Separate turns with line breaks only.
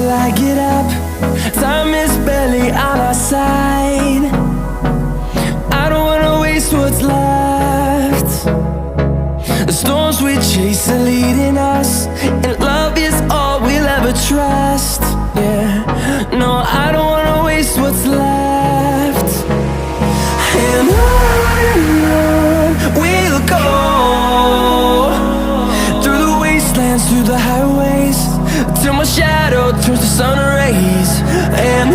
till I get up. Time is barely on our side. I don't wanna waste what's left. The storms we chase are leading us, and love is all we'll ever trust. Yeah, no, I don't wanna waste what's left. And on we'll go, through the wastelands, through the highways, till my shadow turns to sun rays. And